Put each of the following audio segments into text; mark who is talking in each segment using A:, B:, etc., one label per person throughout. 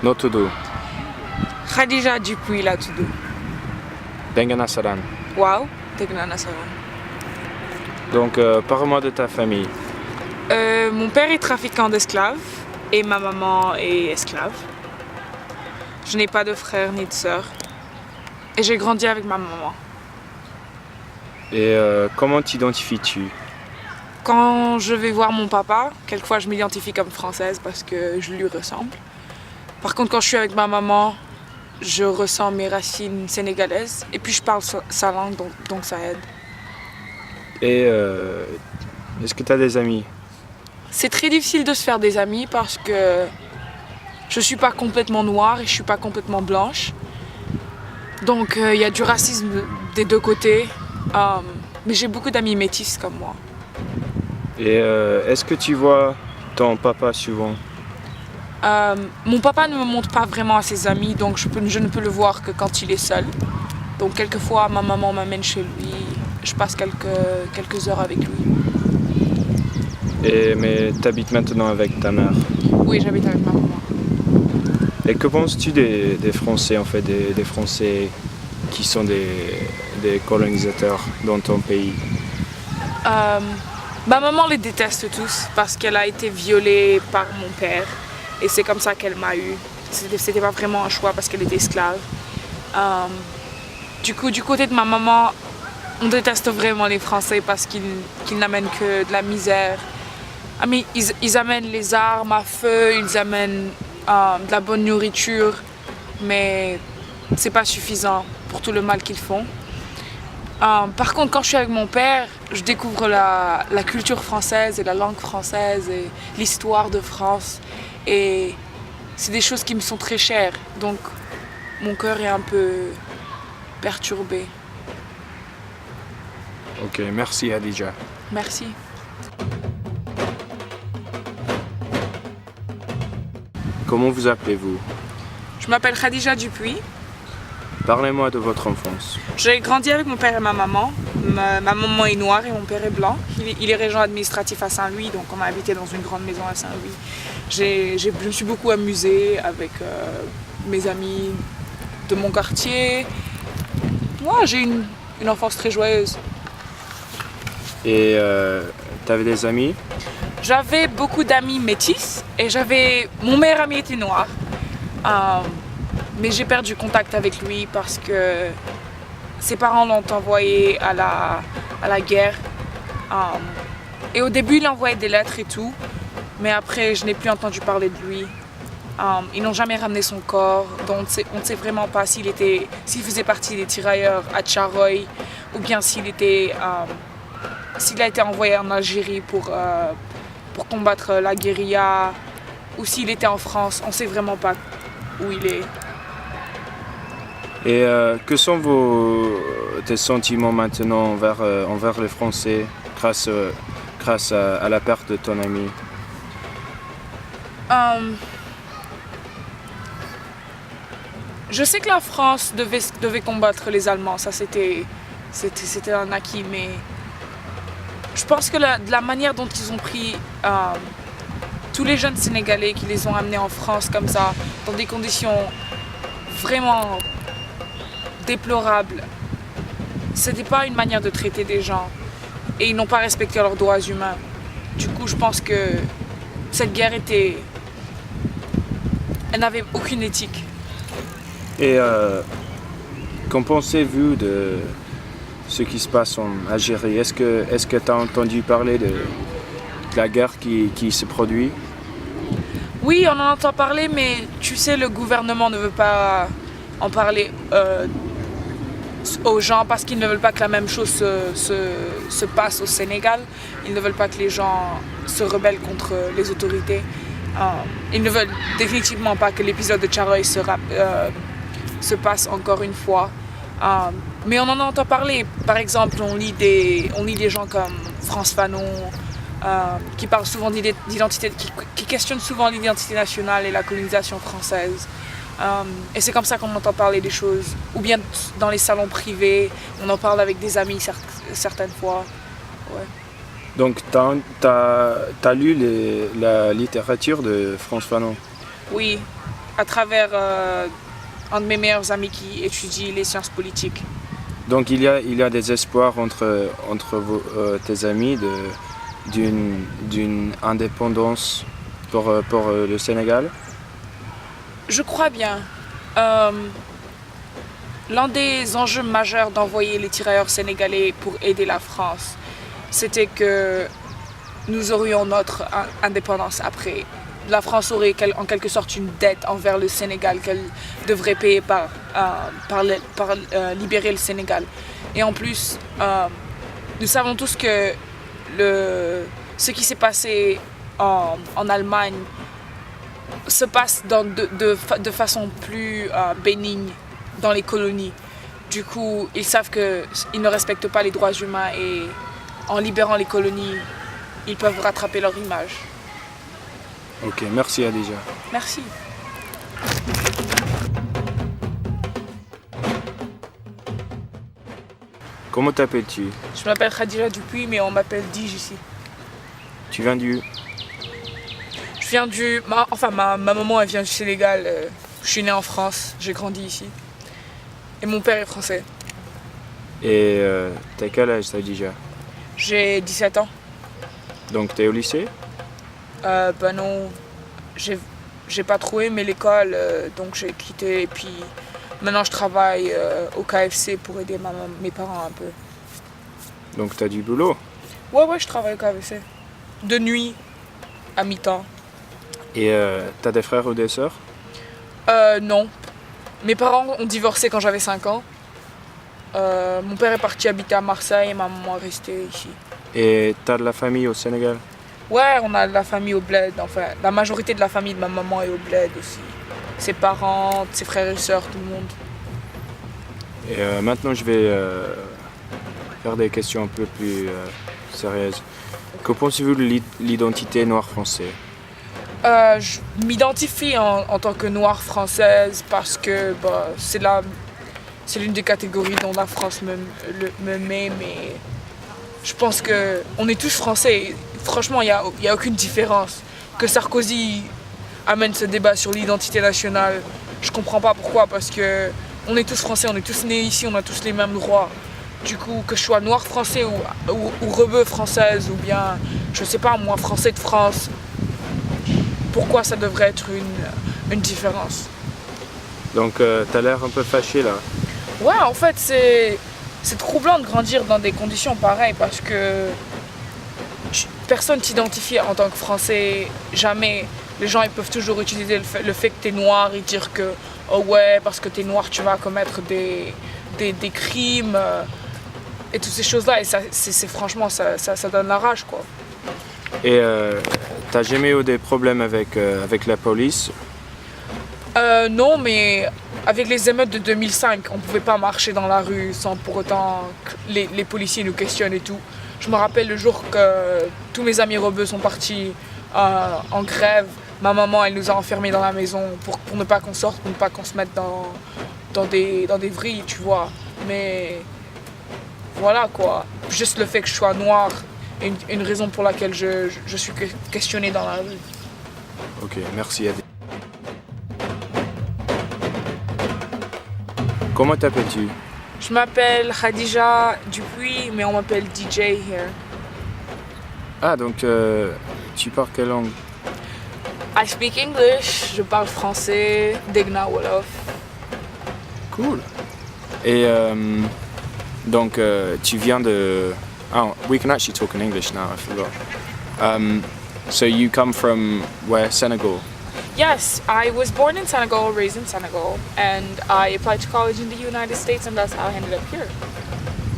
A: Notudu,
B: Khadija Dupuy laa tudd.
A: Denga Nassaran.
B: waaw dégg naa nasaraan.
A: Donc, parle-moi de ta famille.
B: Mon père est trafiquant d'esclaves et ma maman est esclave. Je n'ai pas de frère ni de sœur. Et j'ai grandi avec ma maman.
A: Et comment t'identifies-tu?
B: Quand je vais voir mon papa, quelquefois je m'identifie comme française parce que je lui ressemble. Par contre, quand je suis avec ma maman, je ressens mes racines sénégalaises. Et puis je parle sa langue, donc ça aide.
A: Et est-ce que tu as des amis?
B: C'est très difficile de se faire des amis parce que je suis pas complètement noire et je suis pas complètement blanche. Donc il y a du racisme des deux côtés. Mais j'ai beaucoup d'amis métis comme moi.
A: Et est-ce que tu vois ton papa souvent?
B: Mon papa ne me montre pas vraiment à ses amis, donc je ne peux le voir que quand il est seul. Donc quelquefois ma maman m'amène chez lui, je passe quelques heures avec lui.
A: Mais tu habites maintenant avec ta mère.
B: Oui, j'habite avec ma maman.
A: Et que penses-tu des Français, en fait, des Français qui sont des colonisateurs dans ton pays?
B: Ma maman les déteste tous parce qu'elle a été violée par mon père et c'est comme ça qu'elle m'a eu. C'était pas vraiment un choix parce qu'elle était esclave. Du coup, du côté de ma maman, on déteste vraiment les Français parce qu'ils n'amènent que de la misère. Mais ils amènent les armes à feu, ils amènent de la bonne nourriture, mais c'est pas suffisant pour tout le mal qu'ils font. Par contre, quand je suis avec mon père, je découvre la culture française et la langue française et l'histoire de France. Et c'est des choses qui me sont très chères. Donc, mon cœur est un peu perturbé.
A: Ok, merci Hadija.
B: Merci.
A: Comment vous appelez-vous?
B: Je m'appelle Khadija Dupuy.
A: Parlez-moi de votre enfance.
B: J'ai grandi avec mon père et ma maman. Ma maman est noire et mon père est blanc. Il est régent administratif à Saint-Louis, donc on a habité dans une grande maison à Saint-Louis. Je me suis beaucoup amusée avec mes amis de mon quartier. Moi, j'ai une enfance très joyeuse.
A: Et t'avais des amis?
B: J'avais beaucoup d'amis métis et mon meilleur ami était noir. Mais j'ai perdu contact avec lui parce que ses parents l'ont envoyé à la guerre. Et au début, il envoyait des lettres et tout. Mais après, je n'ai plus entendu parler de lui. Ils n'ont jamais ramené son corps. Donc on ne sait vraiment pas s'il faisait partie des tirailleurs à Tcharoy ou bien s'il a été envoyé en Algérie pour combattre la guérilla ou s'il était en France. On ne sait vraiment pas où il est.
A: Et que sont tes sentiments maintenant envers les Français grâce à la perte de ton ami?
B: Je sais que la France devait combattre les Allemands, ça c'était un acquis, mais je pense que de la manière dont ils ont pris tous les jeunes Sénégalais qui les ont amenés en France comme ça, dans des conditions vraiment déplorables, c'était pas une manière de traiter des gens et ils n'ont pas respecté leurs droits humains. Du coup, je pense que cette guerre elle n'avait aucune éthique.
A: Et qu'en pensez-vous de ce qui se passe en Algérie? Est-ce que tu as entendu parler de la guerre qui se produit?
B: Oui, on en entend parler, mais tu sais, le gouvernement ne veut pas en parler aux gens parce qu'ils ne veulent pas que la même chose se passe au Sénégal. Ils ne veulent pas que les gens se rebellent contre les autorités. Ils ne veulent définitivement pas que l'épisode de Tcharoy se passe encore une fois. Mais on en entend parler. Par exemple, on lit des gens comme Frantz Fanon qui parlent souvent d'identité, qui questionnent souvent l'identité nationale et la colonisation française. Et c'est comme ça qu'on entend parler des choses. Ou bien dans les salons privés, on en parle avec des amis certaines fois. Ouais.
A: Donc t'as lu la littérature de Frantz Fanon?
B: Oui, à travers un de mes meilleurs amis qui étudie les sciences politiques.
A: Donc il y a des espoirs entre tes amis d'une indépendance pour le Sénégal?
B: Je crois bien. L'un des enjeux majeurs d'envoyer les tirailleurs sénégalais pour aider la France, c'était que nous aurions notre indépendance après. La France aurait en quelque sorte une dette envers le Sénégal qu'elle devrait payer par libérer le Sénégal. Et en plus, nous savons tous que ce qui s'est passé en Allemagne se passe de façon plus bénigne dans les colonies. Du coup, ils savent qu'ils ne respectent pas les droits humains et en libérant les colonies, ils peuvent rattraper leur image.
A: Ok, merci Adija.
B: Merci.
A: Comment t'appelles-tu?
B: Je m'appelle Khadija Dupuis, mais on m'appelle Dij ici.
A: Tu viens du...
B: Je viens ma maman elle vient du Sénégal. Je suis née en France, j'ai grandi ici. Et mon père est français.
A: Et t'as quel âge Adija?
B: J'ai 17 ans.
A: Donc t'es au lycée?
B: Ben non, j'ai pas trop aimé l'école, donc j'ai quitté et puis maintenant je travaille au KFC pour aider mes parents un peu.
A: Donc t'as du boulot?
B: Ouais, je travaille au KFC. De nuit, à mi-temps.
A: Et t'as des frères ou des sœurs?
B: Non. Mes parents ont divorcé quand j'avais 5 ans. Mon père est parti habiter à Marseille et ma maman est restée ici.
A: Et t'as de la famille au Sénégal?
B: Ouais, on a de la famille au bled, enfin, la majorité de la famille de ma maman est au bled aussi. Ses parents, ses frères et sœurs, tout le monde.
A: Et maintenant, je vais faire des questions un peu plus sérieuses. Que pensez-vous de l'identité noire française?
B: Je m'identifie en tant que noire française parce que c'est l'une des catégories dont la France me met, mais je pense qu'on est tous français. Franchement, il n'y a aucune différence. Que Sarkozy amène ce débat sur l'identité nationale, je comprends pas pourquoi, parce que on est tous français, on est tous nés ici, on a tous les mêmes droits. Du coup, que je sois noir français ou rebeu française, ou bien, je sais pas moi, français de France, pourquoi ça devrait être une différence?
A: Donc, t'as l'air un peu fâché là.
B: Ouais, en fait, c'est troublant de grandir dans des conditions pareilles parce que personne t'identifie en tant que Français, jamais. Les gens ils peuvent toujours utiliser le fait que t'es noir et dire que oh ouais, parce que t'es noir tu vas commettre des crimes et toutes ces choses-là. Et ça, franchement, ça donne la rage quoi.
A: Et t'as jamais eu des problèmes avec la police?
B: Non, mais avec les émeutes de 2005, on pouvait pas marcher dans la rue sans pour autant que les policiers nous questionnent et tout. Je me rappelle le jour que tous mes amis rebeux sont partis en grève. Ma maman, elle nous a enfermés dans la maison pour ne pas qu'on sorte, pour ne pas qu'on se mette dans des vrilles, tu vois. Mais voilà quoi. Juste le fait que je sois noire est une raison pour laquelle je suis questionnée dans la rue.
A: Ok, merci Adi. Comment t'appelles-tu?
B: Je m'appelle Khadija Dupuis, mais on m'appelle DJ here.
A: Ah, donc tu parles quelle langue?
B: I speak English, je parle français, Degna Wolof.
A: Cool. Et donc tu viens de... Oh, we can actually talk in English now, I forgot. So you come from where, Senegal?
B: Yes, I was born in Senegal, raised in Senegal, and I applied to college in the United States, and that's how I ended up here.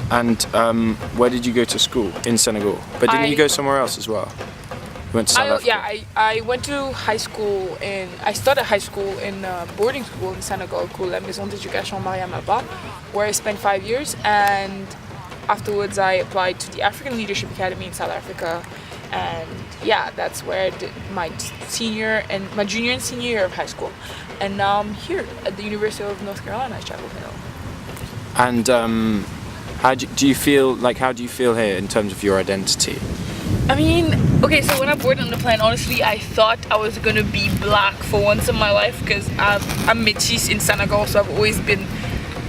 A: And where did you go to school? In Senegal. But didn't you go somewhere else as well? You went to South Africa?
B: Yeah, I went to high school I started high school in boarding school in Senegal called La Maison d'éducation Mariam Abba, where I spent 5 years, and afterwards I applied to the African Leadership Academy in South Africa. And yeah, that's where I did my junior and senior year of high school. And now I'm here at the University of North Carolina at Chapel Hill.
A: And how do you feel here in terms of your identity?
B: I mean, okay, so when I boarded on the plane, honestly, I thought I was gonna be black for once in my life because I'm métis in Senegal, so I've always been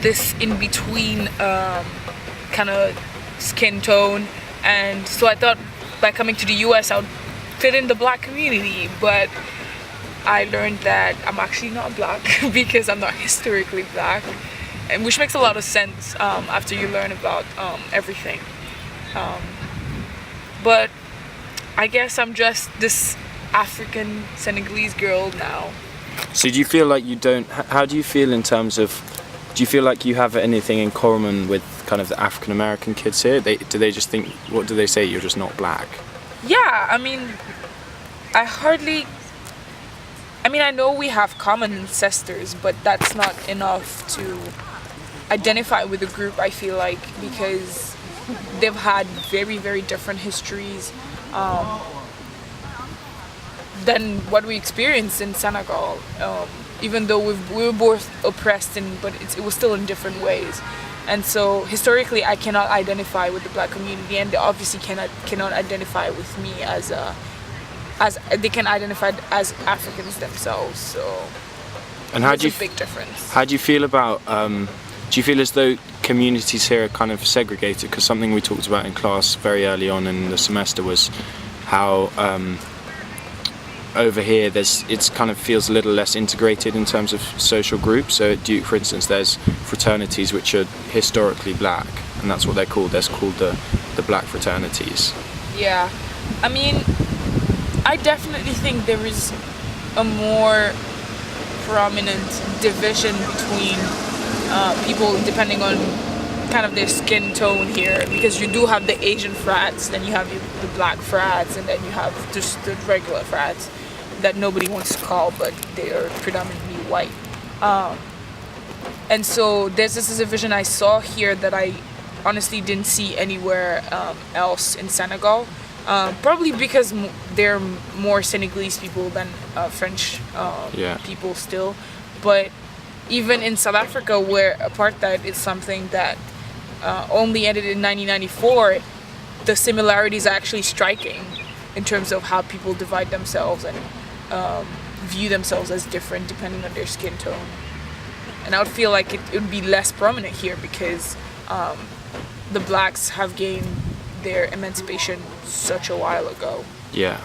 B: this in between kind of skin tone, and so I thought by coming to the US I would fit in the black community, but I learned that I'm actually not black because I'm not historically black, and which makes a lot of sense after you learn about everything. But I guess I'm just this African Senegalese girl now.
A: So do you feel like you don't? How do you feel in terms of? Do you feel like you have anything in common with kind of the African American kids here? Do they just think? What do they say? You're just not black.
B: Yeah, I mean, I know we have common ancestors, but that's not enough to identify with the group, I feel like, because they've had very, very different histories than what we experienced in Senegal. Even though we were both oppressed, but it was still in different ways. And so historically, I cannot identify with the black community, and they obviously cannot identify with me as they can identify as Africans themselves. So,
A: and how do you
B: a big difference.
A: How do you feel about? Do you feel as though communities here are kind of segregated? Because something we talked about in class very early on in the semester was how over here it's kind of feels a little less integrated in terms of social groups. So at Duke, for instance, there's fraternities which are historically black, and that's what they're called. They're called the black fraternities.
B: Yeah, I mean, I definitely think there is a more prominent division between people depending on kind of their skin tone here, because you do have the Asian frats, then you have the black frats, and then you have just the regular frats that nobody wants to call, but they are predominantly white. And so there's this division I saw here that I honestly didn't see anywhere else in Senegal. Probably because there are more Senegalese people than French people still. But even in South Africa, where apartheid is something that only ended in 1994, the similarities are actually striking in terms of how people divide themselves and view themselves as different depending on their skin tone. And I would feel like it would be less prominent here because the blacks have gained their emancipation such a while ago.
A: Yeah.